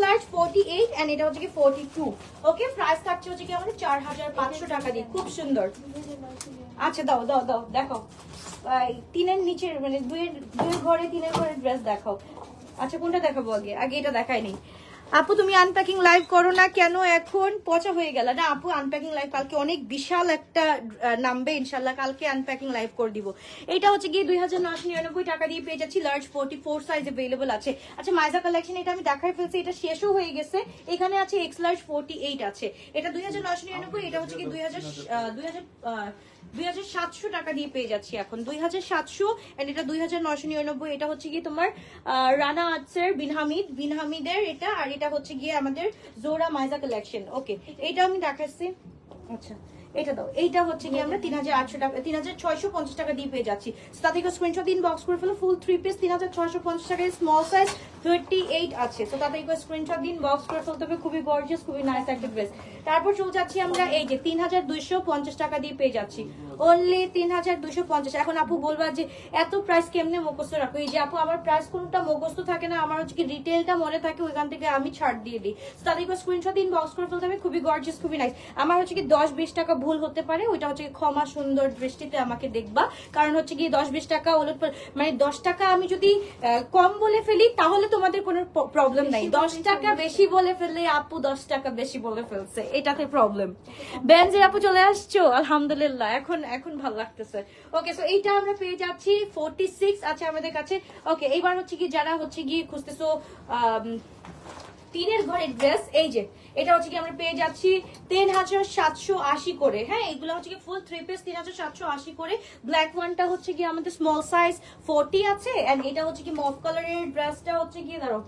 লার্জ 48, এন্ড এটা হচ্ছে কি 42। ওকে, প্রাইস থাকছে হচ্ছে কি আমাদের 4500 টাকা দিয়ে, খুব সুন্দর। আচ্ছা দাও দাও দাও, দেখো তিনের নিচের মানে দুইয়ের ঘরে তিনের ঘরের ড্রেস দেখাও। আচ্ছা কোনটা দেখাবো আগে? আগে এটা দেখাইনি। আপু তুমি আনপ্যাকিং লাইভ করো না কেন এখন? পচা হয়ে গেল না আপু, আনপ্যাকিং লাইভ কালকে অনেক বিশাল একটা নামবে ইনশাল্লাহ, কালকে আনপ্যাকিং লাইভ করে দিব। এটা হচ্ছে গিয়ে 2999 টাকা দিয়ে পেয়ে যাচ্ছি, লার্জ 44 সাইজ अवेलेबल আছে। আচ্ছা মাইজা কালেকশন এটা আমি দেখাই ফেলছি, এটা শেষও হয়ে গেছে। এখানে আছে এক্স লার্জ 48 আছে, এটা 2999, এটা হচ্ছে কি 2700 টাকা দিয়ে পেয়ে যাচ্ছি এখন, 2700, এন্ড এটা 2999। এটা হচ্ছে কি তোমার রানা আর্টসের বিনহামিদের এটা, আর এটা হচ্ছে গিয়ে আমাদের জোরা মাইজা কালেকশন। ওকে, এটা আমি দেখাচ্ছি। আচ্ছা এটা দাও, এইটা হচ্ছে কি আমরা 3800 টাকা 3650 টাকা দিয়ে পেয়ে যাচ্ছি। তার থেকে স্ক্রিনশট দিন, বক্স করে ফেলো। ফুল 3 পিস 3650 টাকায়, স্মল সাইজ 38 আছে। তো তার থেকে স্ক্রিনশট দিন, বক্স করে ফেলতে হবে। খুবই গর্জিয়াস, খুবই নাইস একটা ড্রেস। তারপর চলে যাচ্ছি আমরা এই যে 3250 টাকা দিয়ে পেয়ে যাচ্ছি, অনলি 3250। এখন আপু বলবা যে এত প্রাইস কেমনে মুখস্থ রাখো? এই যে আপু আমার প্রাইস কোনটা মুখস্থ থাকে না, আমার হচ্ছে কি রিটেলটা মনে থাকে, ওইখান থেকে আমি ছাড় দিয়ে দিই। তাদের স্ক্রিনশট দিন, বক্স করে ফেলতে হবে। খুবই গর্জিয়াস, খুবই নাইস। আমার হচ্ছে কি 10-20 টাকা ভুল হতে পারে, ওইটা হচ্ছে ক্ষমা সুন্দর দৃষ্টিতে আমাকে দেখবা। কারণ হচ্ছে কি 10-20 টাকা মানে 10 টাকা আমি যদি কম বলে ফেলি তাহলে তোমাদের কোনো প্রবলেম নাই। 10 টাকা বেশি বলে ফেললে আপু 10 টাকা বেশি বলে ফেলছে, এটাতে প্রবলেম। বেনজির আপু চলে আসছো, আলহামদুলিল্লাহ। এখন ভালো লাগতেছে। ওকে, সো এইটা আমরা পেয়ে যাচ্ছি 46 আছে আমাদের কাছে। ওকে, এইবার হচ্ছে কি যারা হচ্ছে গিয়ে খুঁজতেছো তিনের ঘরের ড্রেস, এই যে এটা হচ্ছে কি আমরা পেয়ে যাচ্ছি 3780 করে। হ্যাঁ, এগুলো হচ্ছে কি ফুল 3 পিস 3780 করে। ব্ল্যাক ওয়ানটা হচ্ছে কি আমাদের স্মল সাইজ 40 আছে, এন্ড এটা হচ্ছে কি মফ কালারের ড্রেসটা হচ্ছে কি দেখো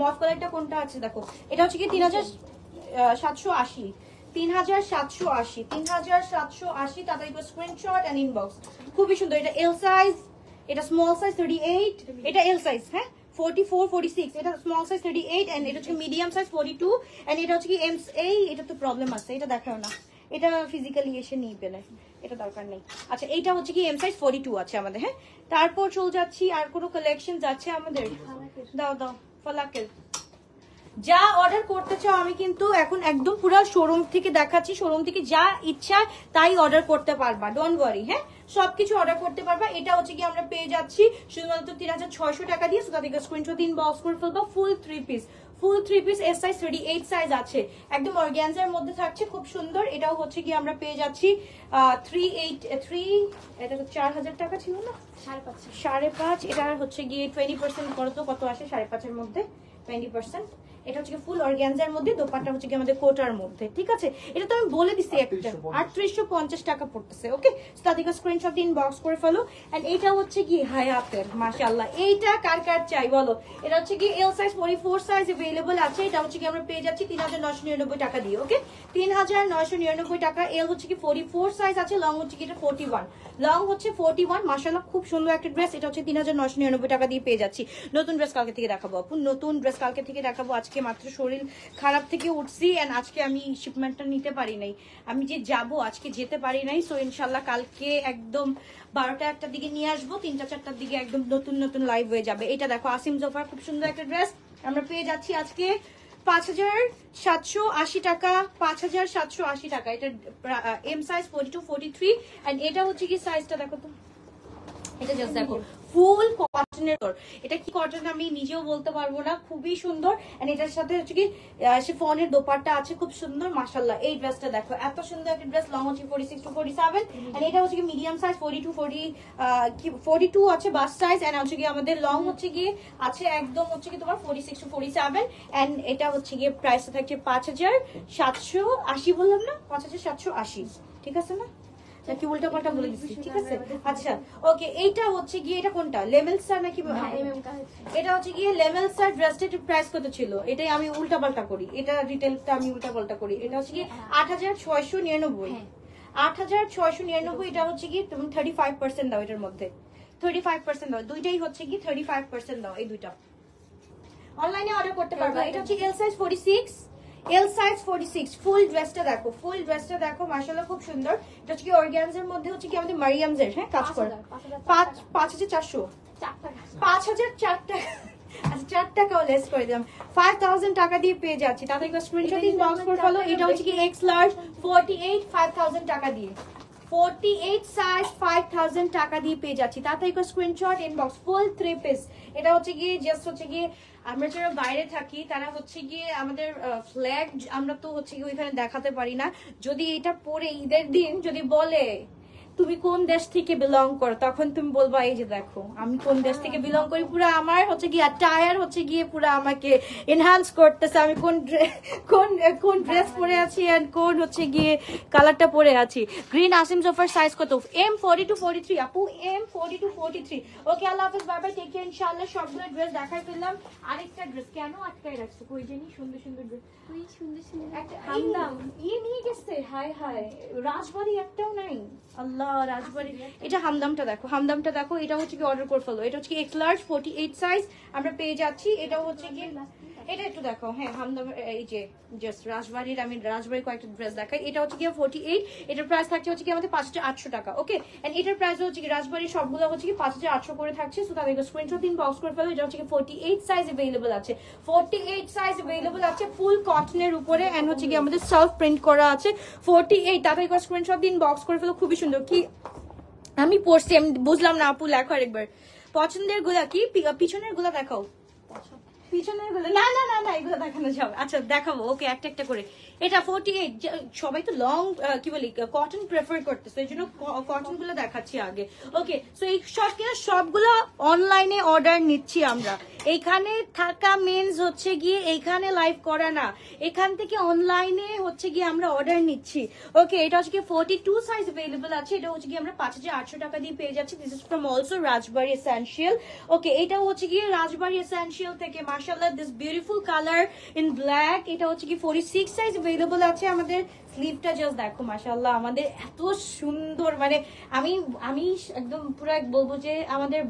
মফ কালারটা কোনটা আছে দেখো, এটা হচ্ছে কি 3780 3780 তাদের স্ক্রিনশট এন্ড ইনবক্স। খুবই সুন্দর, এটা এল সাইজ, এটা স্মল সাইজ 38, এটা এল সাইজ, হ্যাঁ 44 46, এটা স্মল সাইজ 38, এন্ড এটা হচ্ছে মিডিয়াম সাইজ 42, এন্ড এটা হচ্ছে কি এমস। এটা তো প্রবলেম আছে, এটা দেখাও না, এটা ফিজিক্যালি এসে নিয়ে পেলে, এটা দরকার নেই। আচ্ছা, এইটা হচ্ছে কি এম সাইজ 42 আছে আমাদের। হ্যাঁ, তারপর চলে যাচ্ছি আর কোনো কালেকশন যাচ্ছে আমাদের। দাও ফলাকেল। যা অর্ডার করতে চাও আমি কিন্তু এখন একদম পুরো শোরুম থেকে দেখাচ্ছি, শোরুম থেকে যা ইচ্ছা তাই অর্ডার করতে পারবা, ডোন্ট ওয়ারি। হ্যাঁ, সবকিছু অর্ডার করতে পারবা। এটা হচ্ছে কি আমরা পেয়ে যাচ্ছি শুধুমাত্র 3600 টাকা দিয়ে। তাদেরকে স্ক্রিনশট দিন, বক্স করে ফেলবা। ফুল 3 পিস এস সাইজ 38 সাইজ আছে, একদম অর্গানজার মধ্যে থাকছে, খুব সুন্দর। এটাও হচ্ছে কি আমরা পেয়ে যাচ্ছি 383, এটা 4000 টাকা ছিল না, 5.5। এটা হচ্ছে গিয়ে 20% কত আসে 5.5 এর মধ্যে 20%। এটা হচ্ছে ফুল অর্গানজার মধ্যে, দোপাট্টা হচ্ছে কি আমাদের কোটার মধ্যে, ঠিক আছে। এটা তো আমি বলে দিচ্ছি, একটা 3850 টাকা পড়তেছে। ওকে, তাদেরকে স্ক্রিনশট দিন, বক্স করে ফেলো। এন্ড এটা হচ্ছে কি হায়াতের, মাশাআল্লাহ। এইটা কার চাই বলো? এটা হচ্ছে কি এল সাইজ 44 সাইজ अवेलेबल আছে। এটা হচ্ছে কি আমরা পেয়ে যাচ্ছি 3999 টাকা দিয়ে। ওকে, 3999 টাকা। এল হচ্ছে কি 44 সাইজ আছে, লং হচ্ছে কি এটা 41, মাশাআল্লাহ খুব সুন্দর একটা ড্রেস। এটা হচ্ছে 3999 টাকা দিয়ে পেয়ে যাচ্ছি। নতুন ড্রেস কালকে থেকে দেখাবো আপু, নতুন ড্রেস কালকে থেকে দেখাবো। আজকে মাত্র শরীর খারাপ থেকে উঠছি, এন্ড আজকে আমি শিপমেন্টটা নিতে পারি নাই, আমি যে যাব আজকে যেতে পারি নাই। সো ইনশাল্লাহ কালকে একদম 12টা-1টার দিকে নিয়ে আসবো, 3টা-4টার দিকে একদম নতুন লাইভ হয়ে যাবে। এটা দেখো আসিম জোফার, খুব সুন্দর একটা ড্রেস আমরা পেয়ে যাচ্ছি আজকে 5780 টাকা, 5780 টাকা। এটা এম সাইজ 42 43, এন্ড এটা হচ্ছে কি সাইজটা দেখো তো, এটা জাস্ট দেখো ফুল কটনের। এটা কি কটন আমি নিজেও বলতে পারবো না, খুবই সুন্দর। এন্ড এটার সাথে হচ্ছে কি শিফনের দোপাট্টা আছে, খুব সুন্দর মাশাআল্লাহ। এই ড্রেসটা দেখো, এত সুন্দর একটা ড্রেস। লং হচ্ছে 46 to 47, এন্ড এটা হচ্ছে কি মিডিয়াম সাইজ 42 আছে বাস সাইজ, এন্ড হচ্ছে কি আমাদের লং হচ্ছে কি আছে একদম হচ্ছে কি তোমার 46 to 47, এন্ড এটা হচ্ছে কি প্রাইসটা থাকছে 5780, বললাম না 5780, ঠিক আছে না? নাকি উল্টা পাল্টা বলে দিচ্ছি, ঠিক আছে। আচ্ছা, ওকে, এইটা হচ্ছে গিয়ে এটা কোনটা লেমেল স্টার নাকি? এটা হচ্ছে গিয়ে লেমেল স্টার। ড্রেসটার প্রাইস কত ছিল? এটাই আমি উল্টা পাল্টা করি, এটা রিটেলটা আমি উল্টা পাল্টা করি। এটা হচ্ছে গিয়ে 8699, 8699। এটা হচ্ছে কি তুমি 35% দাও, এটার মধ্যে 35% দাও, দুইটাই হচ্ছে কি 35% দাও, এই দুইটা অনলাইনে অর্ডার করতে পারবা। এটা হচ্ছে এল সাইজ 46, ফুল ড্রেসটা দেখো, মাশাআল্লাহ খুব সুন্দর। এটা হচ্ছে কি অর্গানজার মধ্যে হচ্ছে কি আমাদের মারিয়ামজের, হ্যাঁ কাজ করে 5400, 5004 টাকা। আচ্ছা 4 টাকাও লেস করে দিলাম, 5000 টাকা দিয়ে পেয়ে যাচ্ছি। তাদেরকে স্ক্রিনশট দিন, বক্স করে ফেলো। এটা হচ্ছে কি এক্স লার্জ 48, 5000 টাকা দিয়ে, 48 সাইজ 5000 টাকা দিয়ে পেয়ে যাচ্ছি। তাদেরকে স্ক্রিনশট ইনবক্স। ফুল 3 পিস। এটা হচ্ছে কি জাস্ট হচ্ছে কি আমরা যারা বাইরে থাকি তারা হচ্ছে গিয়ে আমাদের ফ্ল্যাগ আমরা তো হচ্ছে কি ওইখানে দেখাতে পারি না। যদি এটা পরে ঈদের দিন যদি বলে তুমি কোন দেশ থেকে বিলং করো, তখন তুমি বলবা এই যে দেখো আমি কোন দেশ থেকে বিলং করি। পুরো আমার হচ্ছে গিয়ে টায়ার হচ্ছে গিয়ে পুরো আমাকে এনহান্স করতেছে, আমি কোন ড্রেস পরে আছি এন্ড কোন হচ্ছে গিয়ে কালারটা পরে আছি। গ্রিন আসিম সোফার সাইজ কত? M40-43 আপু, M40-43। ওকে, আল্লাহ হাফেজ, বাই বাই, টেক কেয়ার ইনশাআল্লাহ। সবগুলো ড্রেস দেখাই ফেললাম। আরেকটা ড্রেস কেন আটকায় রাখছো? কই জানি সুন্দর সুন্দর ড্রেস তুই সুন্দর সুন্দর একটা হামদাম নিয়ে গেছে। হাই হাই, রাজবাড়ি একটাও নাই। আল্লাহ, রাজবাড়ি। এটা হামদামটা দেখো, হামদামটা দেখো। এটা হচ্ছে কি অর্ডার করে ফেলো। এটা হচ্ছে কি এক্স লার্জ 48 সাইজ আমরা পেয়ে যাচ্ছি। এটাও হচ্ছে কি, এটা একটু দেখো। হ্যাঁ, হামদাম, এই যে জাস্ট রাজবাড়ির, আমি রাজবাড়ির কয়েকটা ড্রেস দেখাই। এটা হচ্ছে কি 48, এটার প্রাইস থাকছে হচ্ছে কি আমাদের 5800 টাকা। ওকে, এন্ড এটার প্রাইস হচ্ছে কি রাজবাড়ির সবগুলো হচ্ছে কি 5800 করে থাকছে। সো তাদেরকে স্ক্রিনশট দিন, বক্স করে ফেলো। এটা হচ্ছে কি 48 সাইজ अवेलेबल আছে, 48 সাইজ अवेलेबल আছে ফুল কটনের উপরে, এন্ড হচ্ছে কি আমাদের সেলফ প্রিন্ট করা আছে 48। তাদেরকে স্ক্রিনশট দিন, বক্স করে ফেলো। খুবই সুন্দর। কি আমি পড়ছি, আমি বুঝলাম না আপু, লেখো আরেকবার। পছন্দের গুলা কি? পিছনের গুলা দেখাও, পিছনের গুলো। না না না না, এগুলো দেখানো যাবে। আচ্ছা দেখাবো, ওকে, একটা একটা করে। এটা 48, সবাই তো লং কি বলি কটন প্রেফার করতেছে, এই জন্য কটন গুলো দেখাচ্ছি আগে। ওকে, সো এই সবগুলো অনলাইনে অর্ডার নিচ্ছি আমরা। এখানে থাকা মেন্স হচ্ছে গিয়ে এইখানে লাইভ করা না, এখান থেকে অনলাইনে হচ্ছে গিয়ে আমরা অর্ডার নিচ্ছি। ওকে, এটা হচ্ছে কি 42 সাইজ अवेलेबल আছে। এটা হচ্ছে কি আমরা 5800 টাকা দিয়ে পেয়ে যাচ্ছি। This is from also Rajbari essential. Okay, এটা হচ্ছে কি রাজবাড়ি এসেনশিয়াল থেকে, মাশাআল্লাহ, this beautiful colour in black. এটা হচ্ছে কি 46 সাইজ अवेलेबल আছে আমাদের। স্লিভটা জাস্ট দেখো, মাশাআল্লাহ, আমাদের এত সুন্দর, মানে আমি একদম পুরো বলবো যে আমাদের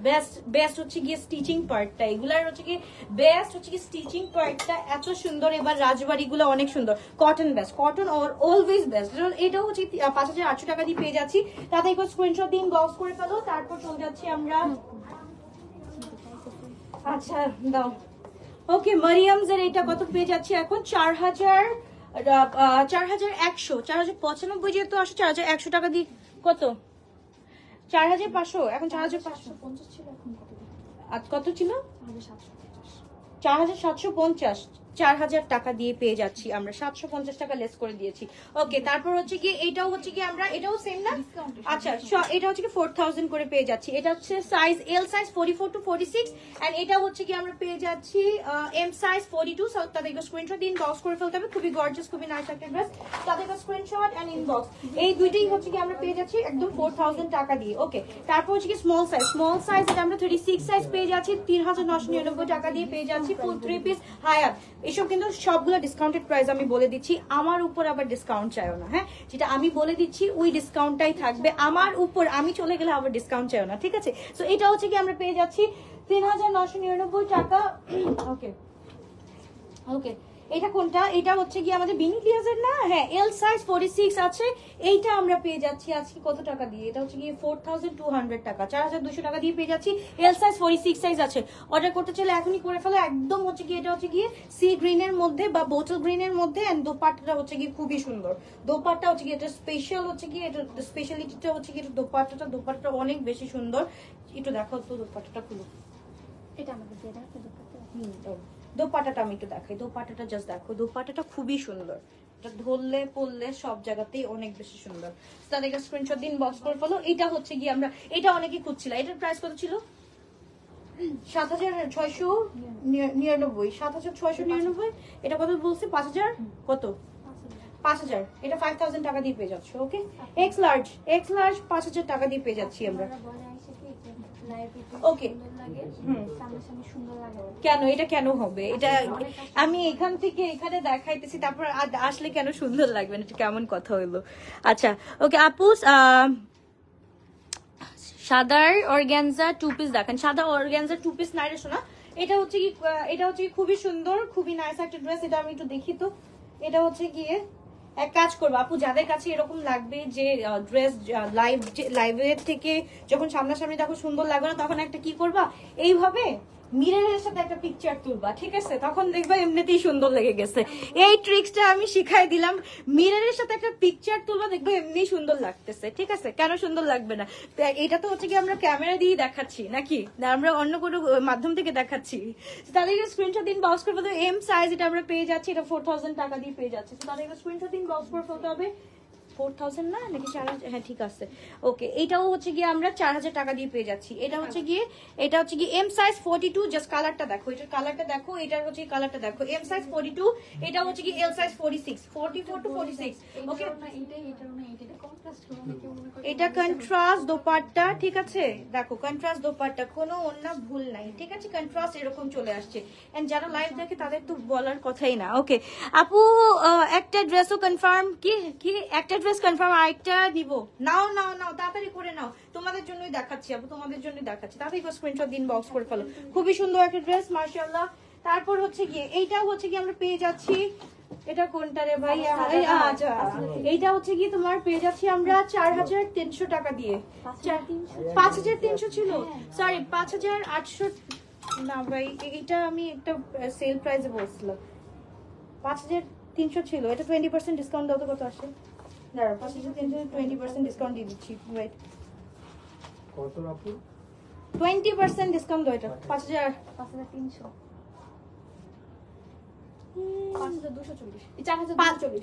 বেস্ট হচ্ছে গিয়ে স্টিচিং পার্টটা, এগুলার হচ্ছে কি বেস্ট হচ্ছে কি স্টিচিং পার্টটা এত সুন্দর। এবার রাজবাড়ি গুলো অনেক সুন্দর, cotton best, cotton always best. এটাও হচ্ছে 5800 টাকা দিয়ে পেয়ে যাচ্ছি। তাতে একটু স্ক্রিনশট দিন, বক্স করে ফেলো। তারপর চলে যাচ্ছি আমরা। আচ্ছা দাও। ওকে, মারিয়ামস এর এটা কত পেয়ে যাচ্ছি এখন? 4195 যেহেতু আসে 4100 টাকা দিয়ে কত? 4500, এখন 4550 ছিল, এখন কত ছিল? 4750, 4000 টাকা দিয়ে পেয়ে যাচ্ছি আমরা। 750 টাকা লেস করে দিয়েছি। ওকে, তারপর হচ্ছে কি এটাও হচ্ছে কি আমরা, এটাও সেম না? আচ্ছা, এটা হচ্ছে কি 4000 করে পেয়ে যাচ্ছি। এটা হচ্ছে সাইজ এল সাইজ 44-46, এন্ড এটা হচ্ছে কি আমরা পেয়ে যাচ্ছি এম সাইজ 42। তাদেরকে স্ক্রিনশট দিন, বক্স করে ফেলতে হবে। খুবই গর্জিয়াস, খুবই নাইস একটা ড্রেস। তাদেরকে স্ক্রিনশট এন্ড ইনবক্স, এই দুইটাই হচ্ছে কি আমরা পেয়ে যাচ্ছি একদম 4000 টাকা দিয়ে। ওকে, তারপর হচ্ছে কি স্মল সাইজ, এটা আমরা 36 সাইজ পেয়ে যাচ্ছি 3999 টাকা দিয়ে পেয়ে যাচ্ছি। ফুল 3 পিস হায়াত। এসব কিন্তু সবগুলো ডিসকাউন্টেড প্রাইস আমি বলে দিচ্ছি। আমার উপর আবার ডিসকাউন্ট চাইও না, হ্যাঁ, যেটা আমি বলে দিচ্ছি ওই ডিসকাউন্টটাই থাকবে আমার উপর। আমি চলে গেলে আবার ডিসকাউন্ট চাইও না, ঠিক আছে? সো এটা হচ্ছে কি আমরা পেয়ে যাচ্ছি 3999 টাকা। ওকে ওকে, এটা কোনটা? এটা হচ্ছে কি আমাদের বিনি ক্লিয়াজের না? হ্যাঁ, এল সাইজ 46 আছে। এইটা আমরা পেয়ে যাচ্ছি আজকে কত টাকা দিয়ে? এটা হচ্ছে কি 4200 টাকা, 4200 টাকা দিয়ে পেয়ে যাচ্ছি। এল সাইজ 46 সাইজ আছে। অর্ডার করতে চাইলে এখনই করে ফেলো। একদম হচ্ছে কি এটা হচ্ছে গিয়ে সি গ্রিনের মধ্যে বা বোতল গ্রিনের মধ্যে, এন্ড দোপাট্টাটা হচ্ছে কি খুবই সুন্দর। দোপাট্টা হচ্ছে কি এটা স্পেশাল, হচ্ছে কি এটা স্পেশালিটিটা হচ্ছে কি এটা দোপাট্টাটা অনেক বেশি সুন্দর। একটু দেখো তো দোপাট্টাটা খুলো। এটা আমাদের দিয়ে দাও, দোপাট্টাটা আমি একটু দেখাই। দোপাট্টাটা জাস্ট দেখো, দোপাট্টাটা খুবই সুন্দর। এটা ধরলে পরলে সব জায়গাতেই অনেক বেশি সুন্দর। তাদেরকে স্ক্রিনশট দিন, বক্স করে ফেলো। এটা হচ্ছে গিয়ে আমরা, এটা অনেকে খুঁজছিল। এটার প্রাইস কত ছিল? 7699। 7699। এটা কত বলছে? 5000 কত? 5000। এটা 5000 টাকা দিয়ে পেয়ে যাচ্ছ। ওকে, এক্স লার্জ 5000 টাকা দিয়ে পেয়ে যাচ্ছি আমরা। ওকে, কেন এটা কেন হবে? এটা আমি এখান থেকে এখানে দেখাইতেছি, তারপর আসলে কেন সুন্দর লাগবে না? এটা কেমন কথা হইলো? আচ্ছা, ওকে আপু, সাদার অর্গানজা 2 পিস দেখেন। সাদা অর্গানজা 2 পিস নাই রে শোনা। এটা হচ্ছে কি খুবই সুন্দর, খুবই নাইস একটা ড্রেস। এটা আমি একটু দেখি তো। এটা হচ্ছে গিয়ে এক কাজ করবো আপু, যাদের কাছে এরকম লাগবে যে ড্রেস লাইভের থেকে যখন সামনাসামনি দেখো সুন্দর লাগবে না, তখন একটা কি করবা, এইভাবে মিররের সাথে একটা পিকচার তুলবা, ঠিক আছে? তখন দেখবা এমনিতেই সুন্দর লেগে গেছে। এই ট্রিক্সটা আমি শিখাই দিলাম। মিররের সাথে একটা পিকচার তুলবা, দেখবা এমনি সুন্দর লাগতেছে, ঠিক আছে? কেন সুন্দর লাগবে না? এটা তো হচ্ছে কি আমরা ক্যামেরা দিয়ে দেখাচ্ছি নাকি, না আমরা অন্য কোনো মাধ্যম থেকে দেখাচ্ছি? তাদেরকে স্ক্রিনশট দিন, বক্স করে ফেলতে হবে। এম সাইজ এটা আমরা পেয়ে যাচ্ছি, এটা 4000 টাকা দিয়ে পেয়ে যাচ্ছি। তাদেরকে স্ক্রিনশট দিন, বক্স করে ফেলতে হবে। 4000 না নাকি 4000? হ্যাঁ ঠিক আছে। ওকে, এটাও হচ্ছে গিয়ে আমরা 4000 টাকা দিয়ে পেয়ে যাচ্ছি। এটা হচ্ছে গিয়ে এম সাইজ 42, জাস্ট কালারটা দেখো, এটার কালারটা দেখো, এটার হচ্ছে কালারটা দেখো। এম সাইজ 42, এটা হচ্ছে কি এল সাইজ 46, 44 টু 46। ওকে, এটা কন্ট্রাস্ট দোপাট্টা, ঠিক আছে? দেখো কন্ট্রাস্ট দোপাট্টা, কোনো অন্য ভুল নাই, ঠিক আছে? কন্ট্রাস্ট এরকম চলে আসছে। এন্ড যারা লাইভ দেখে তাদের তো বলার কথাই না। ওকে আপু, একটা ড্রেসও কনফার্ম, কি একটা ড্রেস কনফার্ম, আরেকটা নিব। নাও নাও নাও, তাড়াতাড়ি করে নাও, তোমাদের জন্যই দেখাচ্ছি আপু, তোমাদের জন্যই দেখাচ্ছি। তাড়াতাড়ি স্ক্রিনশট দিন, বক্স করে ফেলো। খুবই সুন্দর একটা ড্রেস, মাশাআল্লাহ। তারপর হচ্ছে গিয়ে এইটাও হচ্ছে কি আমরা পেয়ে যাচ্ছি, এটা কোনটা রে ভাই? আচ্ছা, এইটা হচ্ছে কি তোমার পেয়ে যাচ্ছি আমরা 4300 টাকা দিয়ে। 5300 ছিল, সরি 5800 না ভাই, এটা আমি একটা সেল প্রাইসে বলছিলাম। 5300 ছিল, এটা 20% ডিসকাউন্ট দাও তো, কত আসে? দাঁড়া, 5300 20% ডিসকাউন্ট দিয়ে দিচ্ছি, ওয়েট। কত আপু? 20% ডিসকাউন্ট দাও, এটা 5300।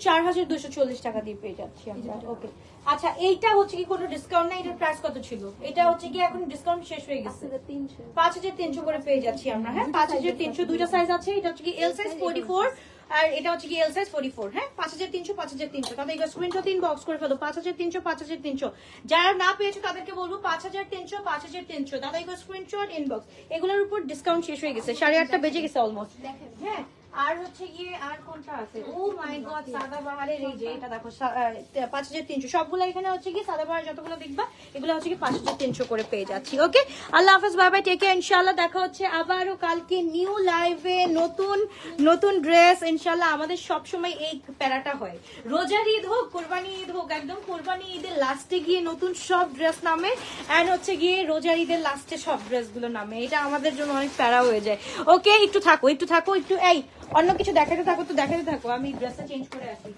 4240 টাকা দিয়ে পেয়ে যাচ্ছি আমরা। ওকে আচ্ছা, এইটা হচ্ছে কি কোনো ডিসকাউন্ট নাই? এটার প্রাইস কত ছিল? এটা হচ্ছে কি এখন ডিসকাউন্ট শেষ হয়ে গেছে, 5300 করে পেয়ে যাচ্ছি আমরা। হ্যাঁ 5300, দুইটা সাইজ আছে। এটা হচ্ছে কি এল সাইজ 44 আর এটা হচ্ছে কি এল সাইজ 44। হ্যাঁ 5300 5300, তাহলে এটা স্ক্রিনশট দিন, বক্স করে ফেলো। 5300 5300, যারা না পেয়েছো তাদেরকে বলবো 5300 5300, দাদা এগুলো স্ক্রিনশট ইনবক্স। এগুলোর উপর ডিসকাউন্ট শেষ হয়ে গেছে, 8:30 বেজে গেছে অলমোস্ট। হ্যাঁ আর হচ্ছে গিয়ে আর কোনটা আছে? ও মাই গড, সাদাবাহারের এই যে এটা দেখো 5300, সবগুলো এখানে হচ্ছে কি সাদাবাহার যতগুলো দেখবা এগুলো হচ্ছে কি 5300 করে পেয়ে যাচ্ছি। ওকে, আল্লাহ হাফেজ, বাই বাই, টেক কেয়ার। ইনশাআল্লাহ দেখা হচ্ছে আবারও কালকে নিউ লাইভে, নতুন ড্রেস। ইনশাআল্লাহ আমাদের সব সময় এই প্যারাটা হয়, রোজার ঈদ হোক, কোরবানি ঈদ হোক, একদম কোরবানি ঈদের লাস্টে গিয়ে নতুন সব ড্রেস নামে, এন্ড হচ্ছে গিয়ে রোজার ঈদের লাস্টে সব ড্রেসগুলো নামে। এটা আমাদের জন্য অনেক প্যারা হয়ে যায়। ওকে, একটু থাকো একটু, এই অন্য কিছু দেখাতে থাকো, আমি ড্রেসটা চেঞ্জ করে আসি।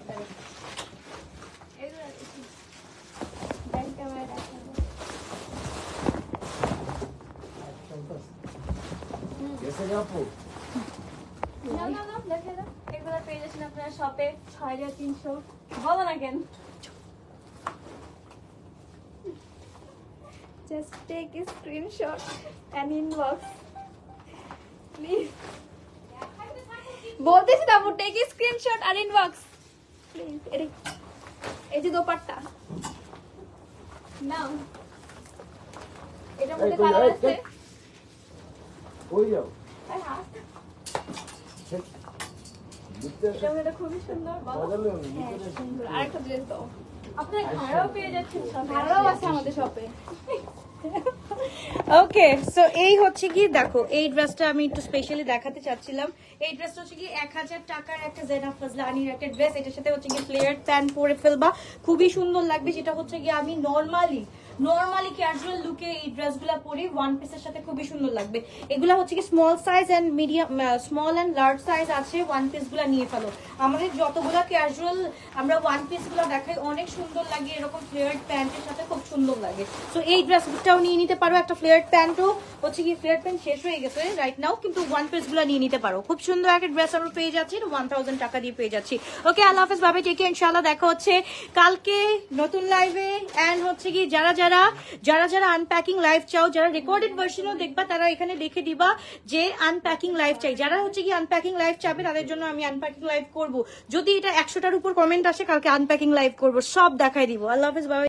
এগুলো পেয়ে যাচ্ছেন আপনারা শপে 6300। বলো না কেন, just take a screenshot and inbox please. বলতেছি না, take a screenshot আর inbox প্লিজ। এই যে দোপাট্টা নাও, এটার মধ্যে কালার আছে। কই যাও? এটা খুবই সুন্দর, বাজালে হ্যাঁ সুন্দর। আরেকটা ড্রেস দাও, আপনার ঘরেও পেয়ে যাচ্ছেন, ঘরেও আছে আমাদের শপে। ওকে, সো এই হচ্ছে কি দেখো, এই ড্রেসটা আমি একটু স্পেশালি দেখাতে চাচ্ছিলাম। এই ড্রেসটা হচ্ছে কি 1000 টাকার একটা জেনা ফজলানির একটা ড্রেস। এটার সাথে হচ্ছে কি ফ্লেয়ার প্যান্ট পরে ফেলবা, খুবই সুন্দর লাগবে। যেটা হচ্ছে কি আমি নরমালি ক্যাজুয়াল লুকে এই ড্রেসগুলো পরি, ওয়ান পিসের সাথে খুবই সুন্দর লাগবে। এগুলা হচ্ছে কি small size and medium, small and large size আছে। ওয়ান পিস গুলা নিয়ে ফেলো। আমাদের যতগুলা ক্যাজুয়াল আমরা ওয়ান পিস গুলা দেখাই, অনেক সুন্দর লাগে, এরকম ফ্লেয়ার্ড প্যান্টের সাথে খুব সুন্দর লাগে। তো এই ড্রেসটাও নিয়ে নিতে পারো। একটা ফ্লেয়ার্ড প্যান্টও হচ্ছে কি, ফ্লেয়ার্ড প্যান্ট শেষ হয়ে গেছে রাইট নাও, কিন্তু ওয়ান পিস গুলা নিয়ে নিতে পারো। খুব সুন্দর একটা ড্রেস আমরা পেয়ে যাচ্ছি, 1000 টাকা দিয়ে পেয়ে যাচ্ছি। ওকে, আল্লাহ হাফেজ, বাবাই, টেক কেয়ার। ইনশাআল্লাহ দেখা হচ্ছে কালকে নতুন লাইভে। এন্ড হচ্ছে কি যারা আনপ্যাকিং লাইভ চাও, যারা রেকর্ডেড ভার্সনও দেখবা, তারা এখানে দেখে দিবা যে আনপ্যাকিং লাইভ চাই। যারা হচ্ছে কি আনপ্যাকিং লাইভ চাবে তাদের জন্য আমি আনপ্যাকিং লাইভ করব। যদি এটা 100টার উপর কমেন্ট আসে, কালকে আনপ্যাকিং লাইভ করব, সব দেখাই দিব। আল্লাহ হাফেজ, বাবাই।